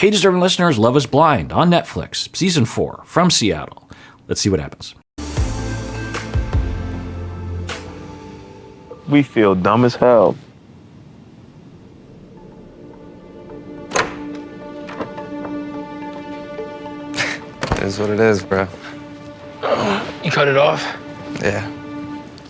Hey, deserving listeners, Love is Blind on Netflix, Season 4, from Seattle. Let's see what happens. We feel dumb as hell. It is what it is, bro. You cut it off? Yeah.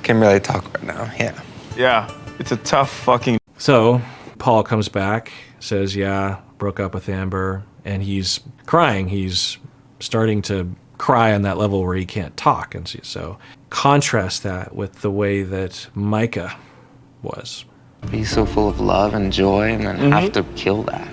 Can't really talk right now. Yeah. Yeah, it's a tough fucking... So Paul comes back, says, yeah, broke up with Amber, and he's crying. He's starting to cry on that level where he can't talk. And so contrast that with the way that Micah was. Be so full of love and joy and then have to kill that.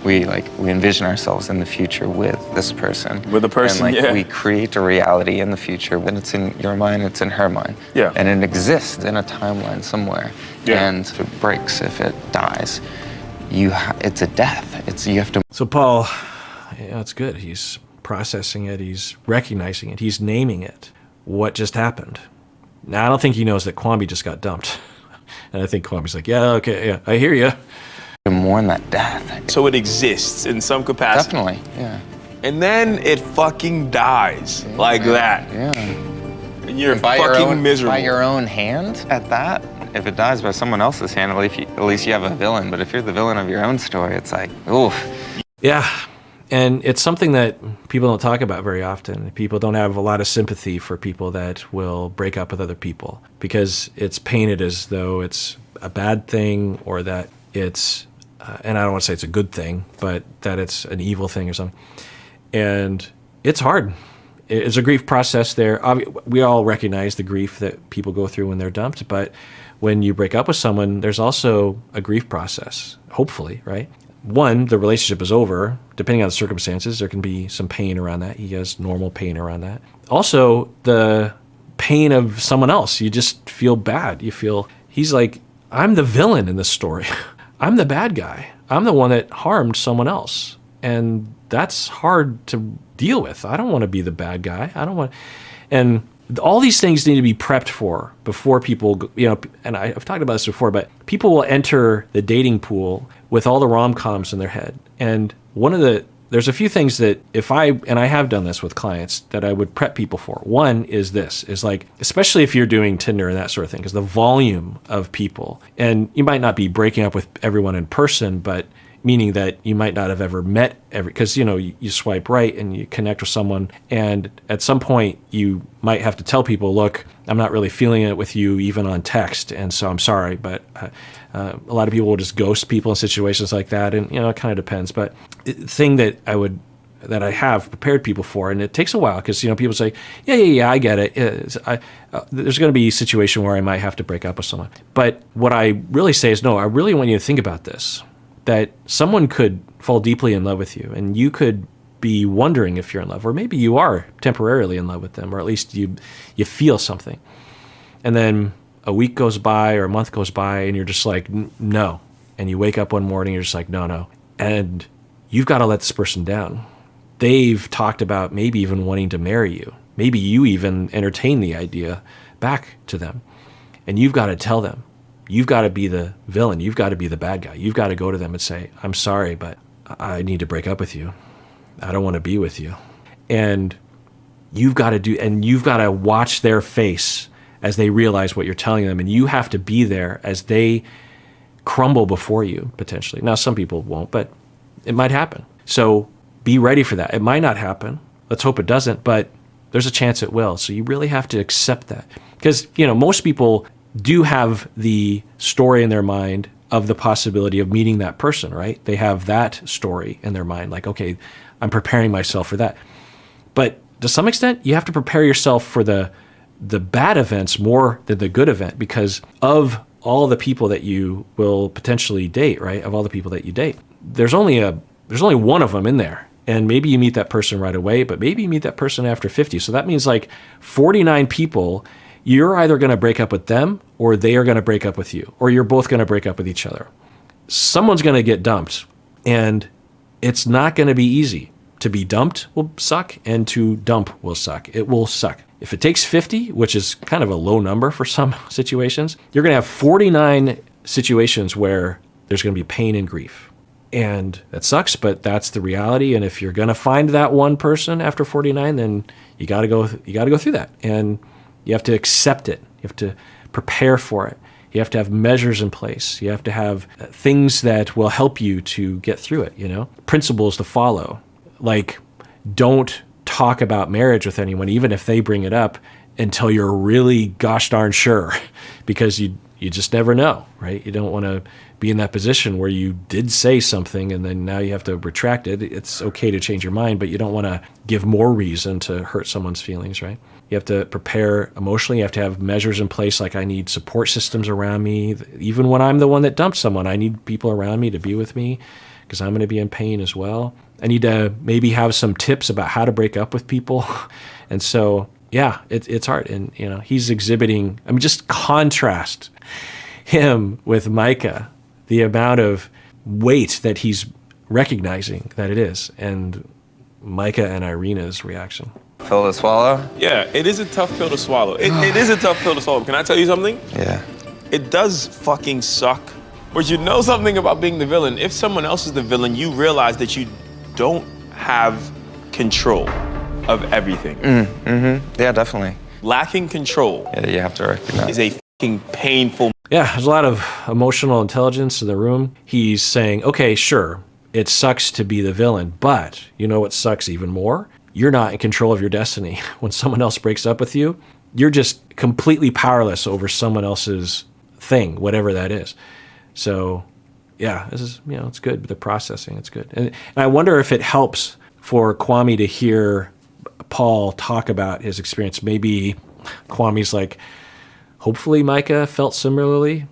We envision ourselves in the future with this person. With the person, and we create a reality in the future. When it's in your mind, it's in her mind. Yeah. And it exists in a timeline somewhere. Yeah. And if it breaks, if it dies, it's a death. You have to... So Paul, it's good. He's processing it. He's recognizing it. He's naming it. What just happened? Now, I don't think he knows that Kwame just got dumped. And I think Kwame's like, yeah, okay, yeah, I hear you. To mourn that death. So it exists in some capacity. Definitely, yeah. And then it fucking dies like that. Yeah. And you're by fucking miserable. By your own hand at that? If it dies by someone else's hand, at least you have a villain. But if you're the villain of your own story, it's like, oof. Yeah, and it's something that people don't talk about very often. People don't have a lot of sympathy for people that will break up with other people because it's painted as though it's a bad thing or that it's, and I don't want to say it's a good thing, but that it's an evil thing or something. And it's hard. It's a grief process there. We all recognize the grief that people go through when they're dumped, but when you break up with someone, there's also a grief process, hopefully, right? One, the relationship is over. Depending on the circumstances, there can be some pain around that. He has normal pain around that. Also, the pain of someone else. You just feel bad. You feel, he's like, I'm the villain in this story. I'm the bad guy. I'm the one that harmed someone else. And that's hard to deal with. I don't want to be the bad guy. I don't want, and all these things need to be prepped for before people, and I've talked about this before, but people will enter the dating pool with all the rom-coms in their head. And there's a few things that and I have done this with clients that I would prep people for. One is like, especially if you're doing Tinder and that sort of thing, because the volume of people, and you might not be breaking up with everyone in person, but meaning that you might not have ever met because you swipe right and you connect with someone, and at some point you might have to tell people, look, I'm not really feeling it with you even on text, and so I'm sorry, but a lot of people will just ghost people in situations like that, and it kind of depends. But the thing that I have prepared people for, and it takes a while because people say, yeah, I get it. There's going to be a situation where I might have to break up with someone, but what I really say is, no, I really want you to think about this. That someone could fall deeply in love with you, and you could be wondering if you're in love, or maybe you are temporarily in love with them, or at least you feel something. And then a week goes by or a month goes by, and you're just like, no. And you wake up one morning, you're just like, no. And you've got to let this person down. They've talked about maybe even wanting to marry you. Maybe you even entertain the idea back to them. And you've got to tell them. You've got to be the villain. You've got to be the bad guy. You've got to go to them and say, I'm sorry, but I need to break up with you. I don't want to be with you. And you've got to watch their face as they realize what you're telling them. And you have to be there as they crumble before you, potentially. Now, some people won't, but it might happen. So be ready for that. It might not happen. Let's hope it doesn't, but there's a chance it will. So you really have to accept that. Because, most people do have the story in their mind of the possibility of meeting that person, right? They have that story in their mind, like, okay, I'm preparing myself for that. But to some extent, you have to prepare yourself for the bad events more than the good event, because of all the people that you will potentially date, right? Of all the people that you date, there's only one of them in there. And maybe you meet that person right away, but maybe you meet that person after 50. So that means like 49 people. You're either going to break up with them or they are going to break up with you, or you're both going to break up with each other. Someone's going to get dumped, and it's not going to be easy. To be dumped will suck, and to dump will suck. It will suck. If it takes 50, which is kind of a low number for some situations, you're going to have 49 situations where there's going to be pain and grief. And that sucks, but that's the reality. And if you're going to find that one person after 49, then you got to go through that. And you have to accept it. You have to prepare for it. You have to have measures in place. You have to have things that will help you to get through it, principles to follow. Like, don't talk about marriage with anyone, even if they bring it up, until you're really gosh darn sure, because you just never know, right? You don't want to be in that position where you did say something and then now you have to retract it. It's okay to change your mind, but you don't want to give more reason to hurt someone's feelings, right? You have to prepare emotionally. You have to have measures in place, like I need support systems around me. Even when I'm the one that dumped someone, I need people around me to be with me because I'm going to be in pain as well. I need to maybe have some tips about how to break up with people. And so, yeah, it's hard. And, he's exhibiting, just contrast him with Micah, the amount of weight that he's recognizing that it is, and Micah and Irina's reaction. Pill to swallow? Yeah, it is a tough pill to swallow. It is a tough pill to swallow. Can I tell you something? Yeah. It does fucking suck. But you know something about being the villain. If someone else is the villain, you realize that you don't have control of everything. Yeah, definitely. Lacking control Yeah, you have to recognize. is a fucking painful. Yeah, there's a lot of emotional intelligence in the room. He's saying, okay, sure, it sucks to be the villain, but you know what sucks even more? You're not in control of your destiny. When someone else breaks up with you, you're just completely powerless over someone else's thing, whatever that is. So, yeah, this is, it's good. The processing, it's good. And I wonder if it helps for Kwame to hear Paul talk about his experience. Maybe Kwame's like, hopefully Micah felt similarly,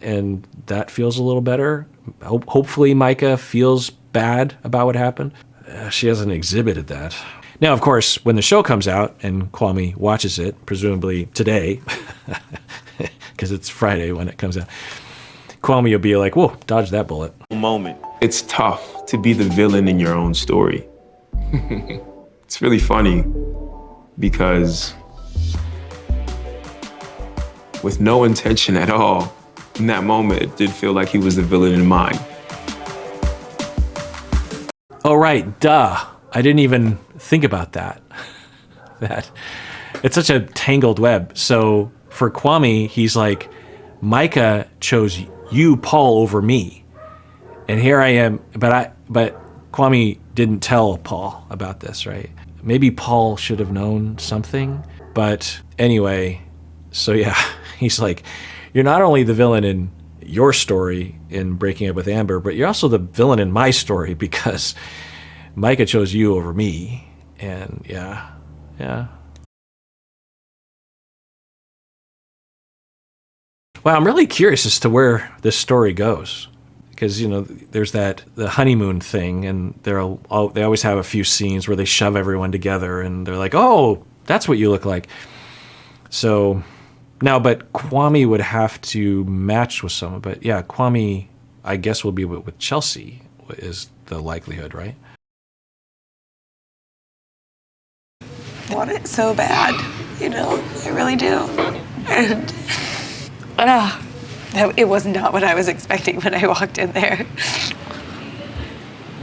and that feels a little better. Hopefully Micah feels bad about what happened. She hasn't exhibited that. Now, of course, when the show comes out and Kwame watches it, presumably today, because it's Friday when it comes out, Kwame will be like, whoa, dodge that bullet. Moment. It's tough to be the villain in your own story. It's really funny because with no intention at all, in that moment, it did feel like he was the villain in mine. Oh, right, duh. I didn't even think about that. That it's such a tangled web. So for Kwame, he's like, Micah chose you, Paul, over me. And here I am, but Kwame didn't tell Paul about this, right? Maybe Paul should have known something, but anyway, so yeah, he's like, you're not only the villain in your story in breaking up with Amber, but you're also the villain in my story because Micah chose you over me. And yeah. Well, I'm really curious as to where this story goes. Because, there's the honeymoon thing, and they always have a few scenes where they shove everyone together, and they're like, oh, that's what you look like. So, now, but Kwame would have to match with someone. But yeah, Kwame, I guess, will be with Chelsea, is the likelihood, right? I want it so bad, I really do. And it was not what I was expecting when I walked in there.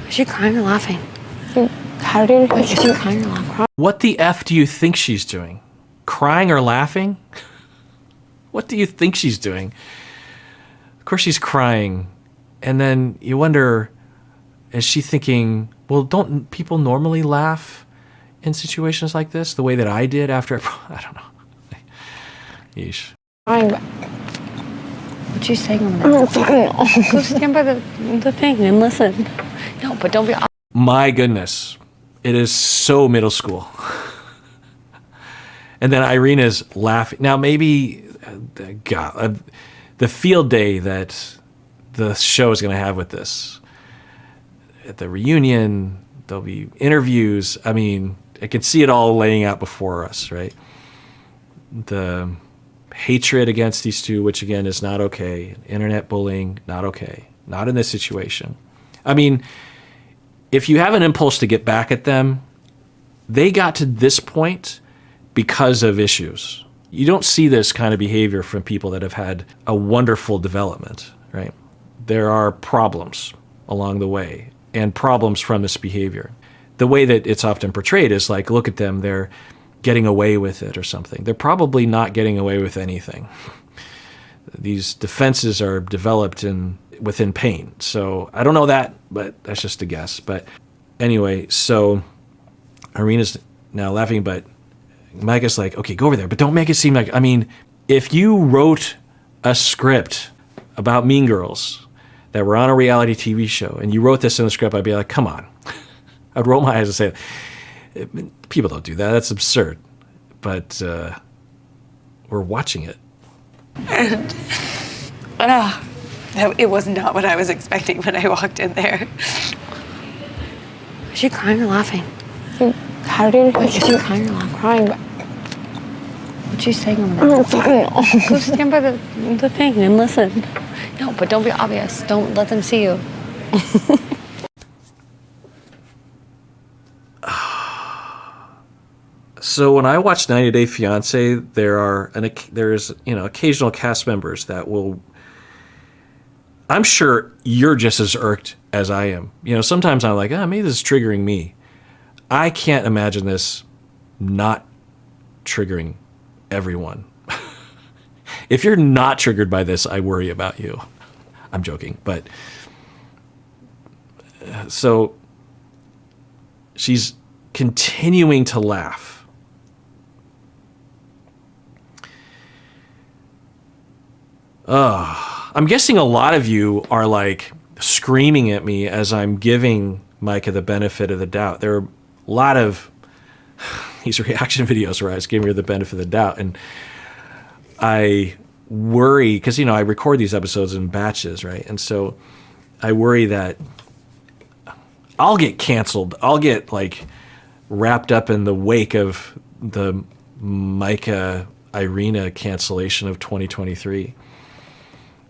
Was she crying or laughing? How did you she crying or laughing? What the F do you think she's doing? Crying or laughing? What do you think she's doing? Of course she's crying. And then you wonder, is she thinking, well, don't people normally laugh in situations like this the way that I did after, I don't know. Yeesh. What you saying on that? Go stand by the thing and listen. No, but don't be. My goodness, it is so middle school. And then Irina's laughing. Now maybe, God, the field day that the show is going to have with this. At the reunion, there'll be interviews. I mean, I can see it all laying out before us, right? The hatred against these two, which again is not okay. Internet bullying, not okay. Not in this situation. I mean, if you have an impulse to get back at them, they got to this point because of issues. You don't see this kind of behavior from people that have had a wonderful development, right? There are problems along the way and problems from this behavior. The way that it's often portrayed is like, look at them, they're getting away with it or something. They're probably not getting away with anything. These defenses are developed within pain. So I don't know that, but that's just a guess. But anyway, so Irina's now laughing, but Micah's like, okay, go over there, but don't make it seem like, I mean, if you wrote a script about Mean Girls that were on a reality TV show and you wrote this in the script, I'd be like, come on. I'd roll my eyes and say, people don't do that. That's absurd. But we're watching it. And it was not what I was expecting when I walked in there. Is she crying or laughing? How did you crying or laughing? Crying, but what you saying over there? I don't fucking know. Go stand by the thing and listen. No, but don't be obvious. Don't let them see you. So when I watch 90 Day Fiance, there's occasional cast members that will. I'm sure you're just as irked as I am. Sometimes I'm like, maybe this is triggering me. I can't imagine this not triggering everyone. If you're not triggered by this, I worry about you. I'm joking, but so she's continuing to laugh. I'm guessing a lot of you are like screaming at me as I'm giving Micah the benefit of the doubt. There are a lot of these reaction videos where I was giving her the benefit of the doubt, and I worry because I record these episodes in batches, right? And so I worry that I'll get canceled. I'll get like wrapped up in the wake of the Micah Irina cancellation of 2023.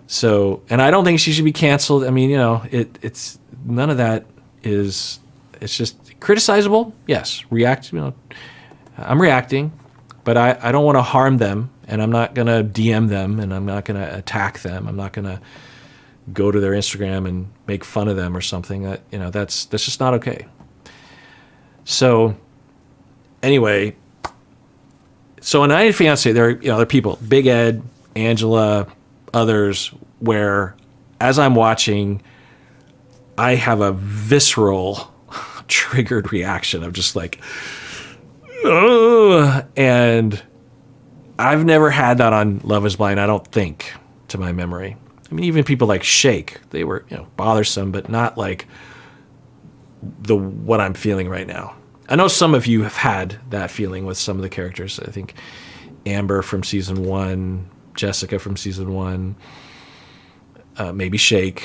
So, and I don't think she should be canceled. I mean, it's none of that is, it's just criticizable. Yes. I'm reacting, but I don't want to harm them, and I'm not going to DM them, and I'm not going to attack them. I'm not going to go to their Instagram and make fun of them or something. That's just not okay. So anyway, so in 90 Day Fiance, there are people, Big Ed, Angela, others, where as I'm watching, I have a visceral triggered reaction of just like, ugh. And I've never had that on Love is Blind, I don't think, to my memory. I mean, even people like Shake, they were bothersome, but not like what I'm feeling right now. I know some of you have had that feeling with some of the characters. I think Amber from season 1, Jessica from season 1, maybe Shake,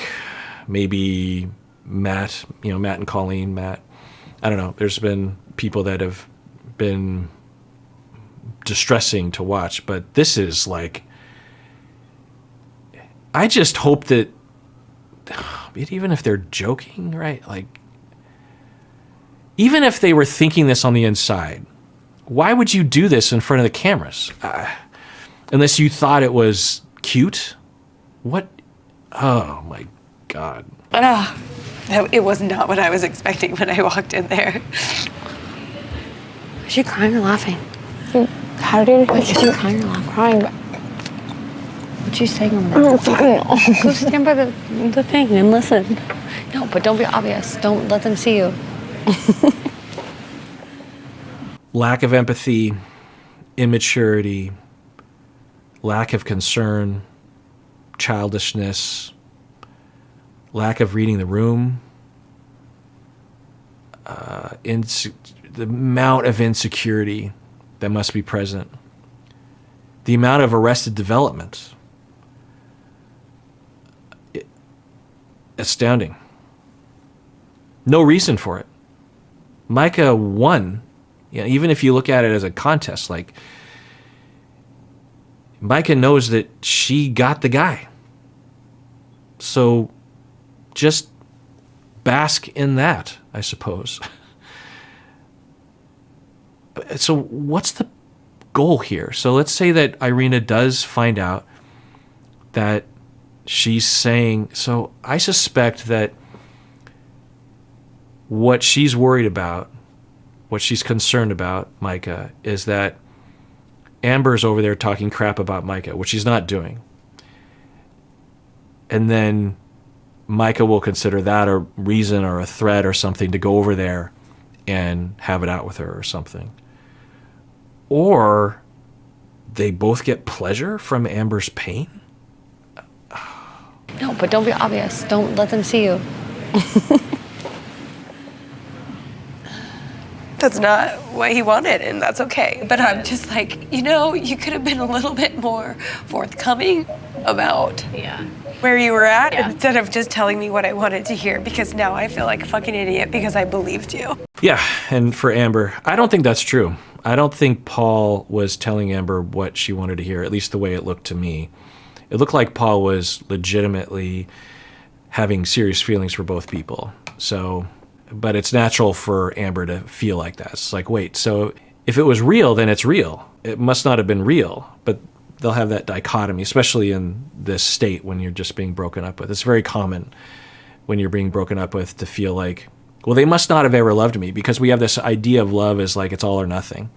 maybe Matt, Matt and Colleen, Matt. I don't know. There's been people that have been distressing to watch, but this is like, I just hope that, even if they're joking, right? Like, even if they were thinking this on the inside, why would you do this in front of the cameras? Unless you thought it was cute? What? Oh my God. It was not what I was expecting when I walked in there. Is she crying or laughing? How did you crying or laughing? Crying, but what you saying over there? I don't fucking know. Go stand by the thing and listen. No, but don't be obvious. Don't let them see you. Lack of empathy, immaturity, lack of concern, childishness, lack of reading the room, the amount of insecurity that must be present, the amount of arrested development. Astounding. No reason for it. Micah won. Even if you look at it as a contest, like, Micah knows that she got the guy. So just bask in that, I suppose. So what's the goal here? So let's say that Irina does find out that she's saying, so I suspect that what she's worried about, what she's concerned about, Micah, is that Amber's over there talking crap about Micah, which she's not doing. And then Micah will consider that a reason or a threat or something to go over there and have it out with her or something. Or they both get pleasure from Amber's pain. No, but don't be obvious. Don't let them see you. That's not what he wanted, and that's okay. But I'm just like, you could have been a little bit more forthcoming about where you were at instead of just telling me what I wanted to hear, because now I feel like a fucking idiot because I believed you. Yeah, and for Amber, I don't think that's true. I don't think Paul was telling Amber what she wanted to hear, at least the way it looked to me. It looked like Paul was legitimately having serious feelings for both people. So, but it's natural for Amber to feel like that. It's like, wait, so if it was real, then it's real. It must not have been real. But they'll have that dichotomy, especially in this state when you're just being broken up with. It's very common when you're being broken up with to feel like, well, they must not have ever loved me, because we have this idea of love as like it's all or nothing.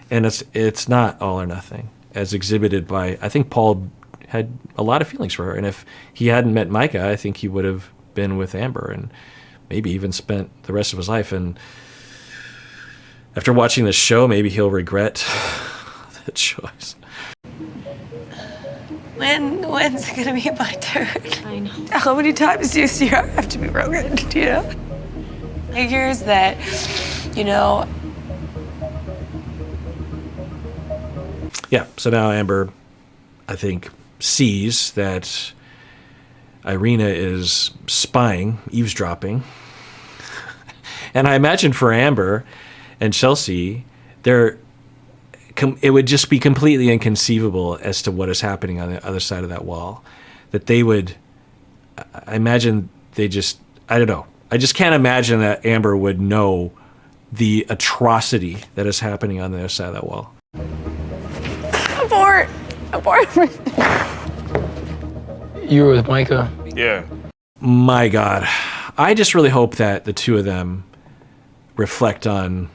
And it's not all or nothing, as exhibited by, I think Paul had a lot of feelings for her. And if he hadn't met Micah, I think he would have been with Amber and maybe even spent the rest of his life. And after watching this show, maybe he'll regret that choice. When's it gonna be my turn? I know. How many times do you see her have to be broken? Figures that, Yeah, so now Amber, I think, sees that Irina is spying, eavesdropping. And I imagine for Amber and Chelsea, it would just be completely inconceivable as to what is happening on the other side of that wall. That they would, I imagine I don't know. I just can't imagine that Amber would know the atrocity that is happening on the other side of that wall. abort. You were with Micah? Yeah. My God. I just really hope that the two of them reflect on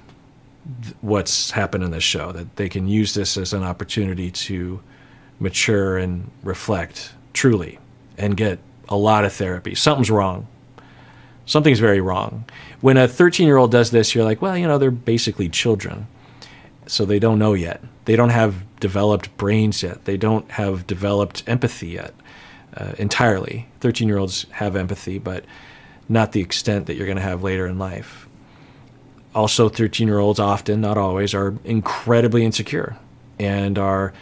what's happened in this show, that they can use this as an opportunity to mature and reflect truly and get a lot of therapy. Something's wrong. Something's very wrong. When a 13-year-old does this, you're like, well, they're basically children. So they don't know yet. They don't have developed brains yet. They don't have developed empathy yet entirely. 13-year-olds have empathy, but not the extent that you're going to have later in life. Also, 13-year-olds often, not always, are incredibly insecure and are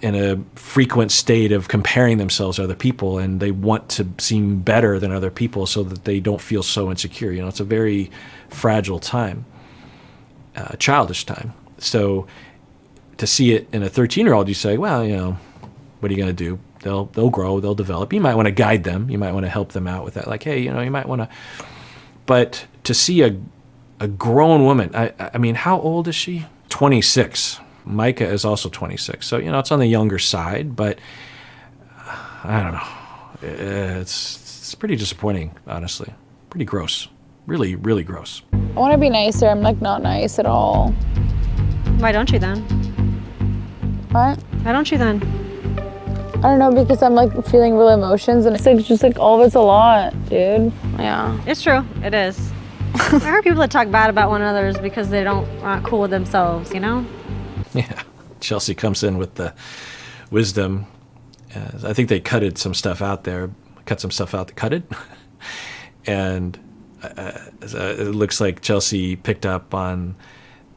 in a frequent state of comparing themselves to other people, and they want to seem better than other people so that they don't feel so insecure. It's a very fragile time, childish time. So to see it in a 13-year-old, you say, well, what are you going to do? They'll grow, they'll develop. You might want to guide them. You might want to help them out with that. Like, hey, you might want to. But to see a grown woman, I mean, how old is she? 26. Micah is also 26. So, it's on the younger side, but I don't know. It's pretty disappointing, honestly. Pretty gross. Really, really gross. I want to be nicer. I'm not nice at all. Why don't you then? What? Why don't you then? I don't know, because I'm feeling real emotions, and it's just all of it's a lot, dude. Yeah. It's true. It is. I heard people that talk bad about one another is because they aren't cool with themselves, Yeah. Chelsea comes in with the wisdom. I think they cut some stuff out there. And it looks like Chelsea picked up on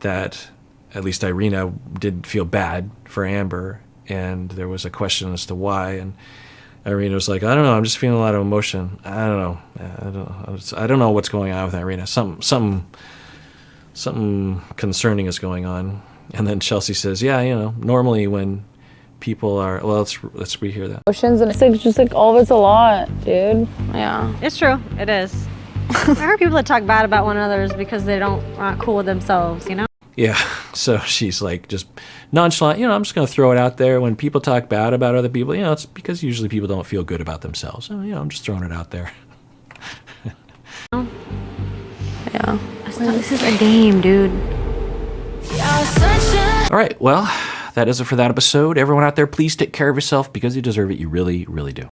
that. At least Irina didn't feel bad for Amber, and there was a question as to why. And Irina was like, I don't know, I'm just feeling a lot of emotion. I don't know. I don't know what's going on with Irina. Something concerning is going on. And then Chelsea says, yeah, normally when people are, well, let's rehear that. Emotions, and it's just all of it's a lot, dude. Yeah. It's true. It is. I heard people that talk bad about one another is because they aren't cool with themselves, Yeah, so she's just nonchalant, I'm just going to throw it out there. When people talk bad about other people, it's because usually people don't feel good about themselves. So, I'm just throwing it out there. Yeah. This is a game, dude. All right, well, that is it for that episode. Everyone out there, please take care of yourself because you deserve it. You really, really do.